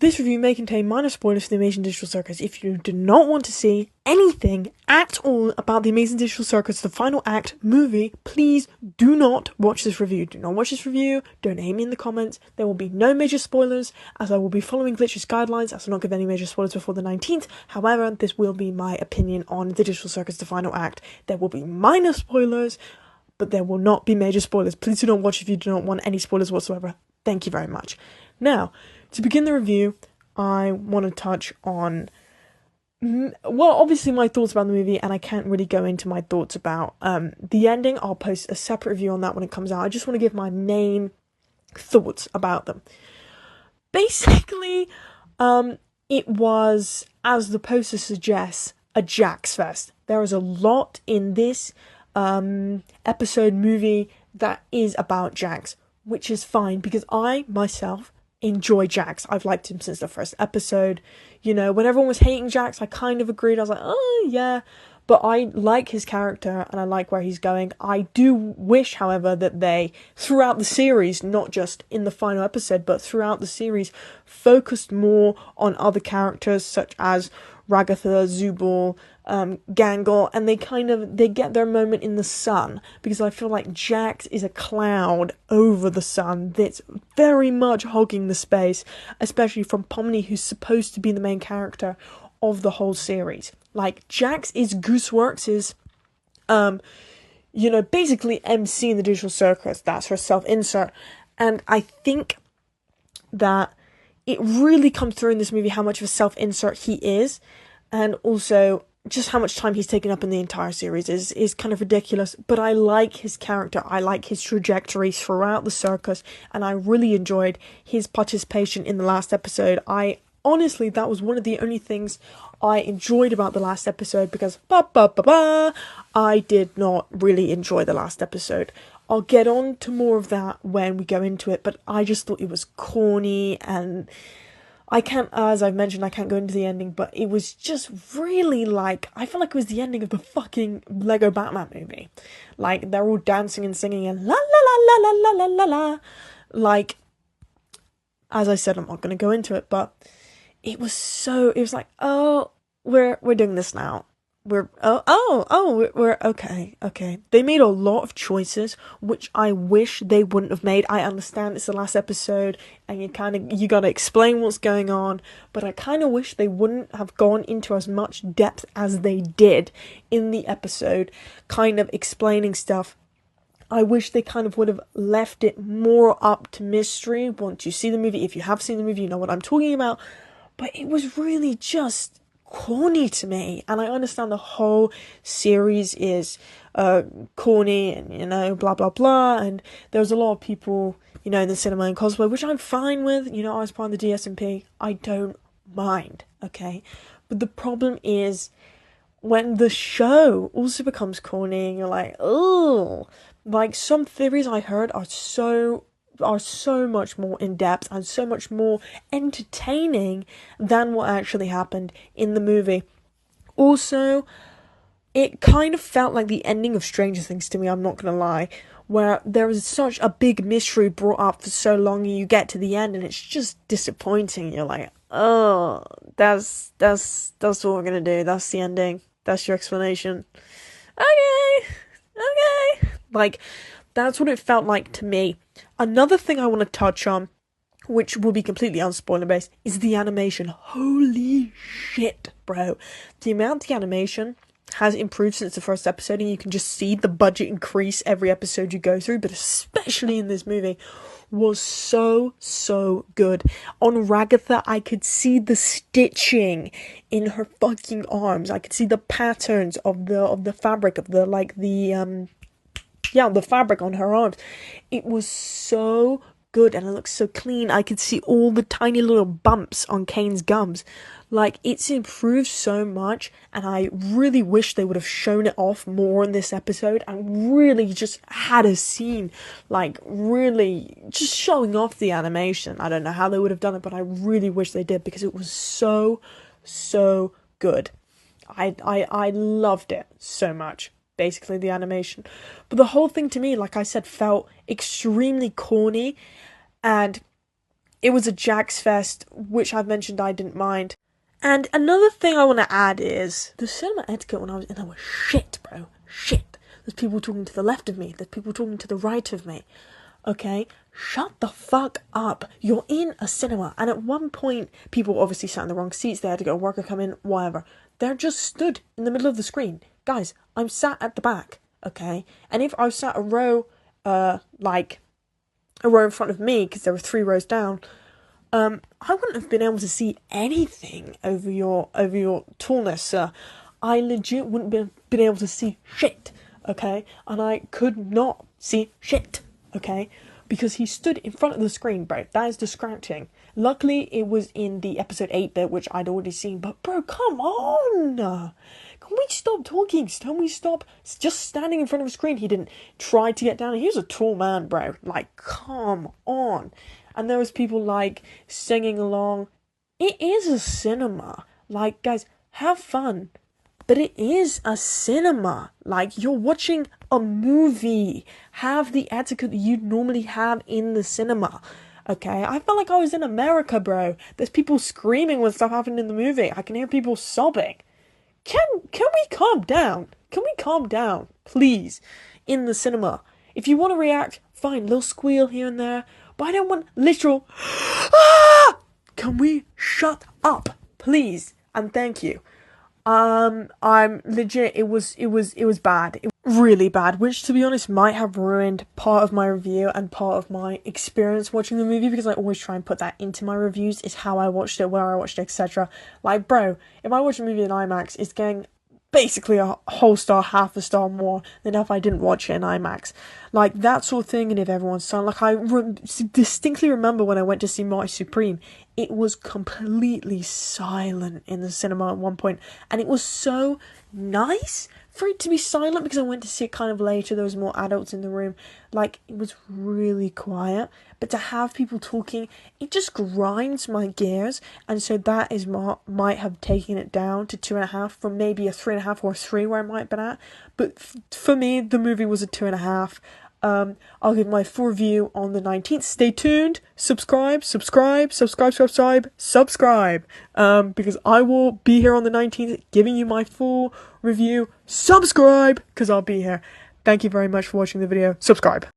This review may contain minor spoilers for the Amazing Digital Circus. If you do not want to see anything at all about the Amazing Digital Circus, the final act movie, please do not watch this review. Do not watch this review. Don't hate me in the comments. There will be no major spoilers, as I will be following Glitch's guidelines, as I will not give any major spoilers before the 19th. However, this will be my opinion on the Digital Circus, the final act. There will be minor spoilers, but there will not be major spoilers. Please do not watch if you do not want any spoilers whatsoever. Thank you very much. Now, to begin the review, I want to touch on, well, obviously my thoughts about the movie, and I can't really go into my thoughts about the ending. I'll post a separate review on that when it comes out. I just want to give my main thoughts about them. Basically, it was, as the poster suggests, a Jax Fest. There is a lot in this episode movie that is about Jax, which is fine, because I, myself, enjoy Jax. I've liked him since the first episode. You know, when everyone was hating Jax, I kind of agreed. I was like, oh, yeah. But I like his character, and I like where he's going. I do wish, however, that they, throughout the series, not just in the final episode, but throughout the series, focused more on other characters, such as Ragatha, Zubul, Gangle, and they get their moment in the sun, because I feel like Jax is a cloud over the sun that's very much hogging the space, especially from Pomni, who's supposed to be the main character of the whole series. Like, Jax is Gooseworks' basically MC in the Digital Circus. That's her self-insert, and I think that it really comes through in this movie how much of a self-insert he is, and also just how much time he's taken up in the entire series is kind of ridiculous. But I like his character, I like his trajectory throughout the circus, and I really enjoyed his participation in the last episode. Honestly, that was one of the only things I enjoyed about the last episode, because I did not really enjoy the last episode. I'll get on to more of that when we go into it, but I just thought it was corny, and I can't, as I've mentioned, I can't go into the ending, but it was just really like, I feel like it was the ending of the fucking Lego Batman movie. Like, they're all dancing and singing and la la la la la la la la. Like, as I said, I'm not going to go into it, but it was like, oh, we're doing this now. We're okay. They made a lot of choices, which I wish they wouldn't have made. I understand it's the last episode, and you gotta explain what's going on, but I kind of wish they wouldn't have gone into as much depth as they did in the episode, kind of explaining stuff. I wish they kind of would have left it more up to mystery once you see the movie. If you have seen the movie, you know what I'm talking about. But it was really just corny to me, and I understand the whole series is corny and blah blah blah, and there was a lot of people in the cinema and cosplay, which I'm fine with. I was part of the DSMP, I don't mind, okay? But the problem is when the show also becomes corny and you're like, oh, like some theories I heard are so much more in-depth and so much more entertaining than what actually happened in the movie. Also, it kind of felt like the ending of Stranger Things to me, I'm not gonna lie, where there was such a big mystery brought up for so long, and you get to the end and it's just disappointing. You're like, oh, that's what we're gonna do, that's the ending, that's your explanation. Okay. Like, that's what it felt like to me. Another thing I want to touch on, which will be completely unspoiler based, is the animation. Holy shit, bro. The amount the animation has improved since the first episode, and you can just see the budget increase every episode you go through, but especially in this movie, was so good. On Ragatha, I could see the stitching in her fucking arms. I could see the patterns of the fabric of the fabric on her arms. It was so good, and it looks so clean. I could see all the tiny little bumps on Kane's gums. Like, it's improved so much, and I really wish they would have shown it off more in this episode, and really just had a scene, like, really just showing off the animation. I don't know how they would have done it, but I really wish they did, because it was so good. I loved it so much. Basically, the animation. But the whole thing to me, like I said, felt extremely corny, and it was a Jax Fest, which I've mentioned I didn't mind. And another thing I want to add is the cinema etiquette when I was in there was shit, bro. Shit. There's people talking to the left of me. There's people talking to the right of me. Okay? Shut the fuck up. You're in a cinema. And at one point, people obviously sat in the wrong seats. They had to go, worker come in, whatever. They're just stood in the middle of the screen. Guys, I'm sat at the back. Okay? And if I was sat a row, like a row in front of me, because there were 3 rows down, I wouldn't have been able to see anything over your tallness, sir. I legit wouldn't have been able to see shit, okay? And I could not see shit, okay? Because he stood in front of the screen, bro. That is distracting. Luckily, it was in the episode 8 bit, which I'd already seen. But, bro, come on! Can we stop talking? Can we stop just standing in front of a screen? He didn't try to get down. He was a tall man, bro. Like, come on. And there was people, like, singing along. It is a cinema. Like, guys, have fun. But it is a cinema. Like, you're watching a movie. Have the etiquette that you'd normally have in the cinema. Okay? I felt like I was in America, bro. There's people screaming when stuff happened in the movie. I can hear people sobbing. Can we calm down? Can we calm down? Please. In the cinema. If you want to react, fine. Little squeal here and there. But I don't want literal... Ah! Can we shut up? Please. And thank you. I'm legit, it was bad. It was really bad, which to be honest might have ruined part of my review and part of my experience watching the movie, because I always try and put that into my reviews, is how I watched it, where I watched it, etc. Like, bro, if I watch a movie in IMAX, it's getting basically a whole star, half a star more than if I didn't watch it in IMAX. Like, that sort of thing, and if everyone's silent. Like, I distinctly remember when I went to see Marty Supreme, it was completely silent in the cinema at one point, and it was so nice for it to be silent, because I went to see it kind of later, there was more adults in the room. Like, it was really quiet, but to have people talking, it just grinds my gears, and so that is might have taken it down to 2.5 from maybe a 3.5 or a 3 where I might have been at. But for me, the movie was a 2.5. I'll give my full review on the 19th. Stay tuned. Subscribe. Because I will be here on the 19th giving you my full review. Subscribe, because I'll be here. Thank you very much for watching the video. Subscribe.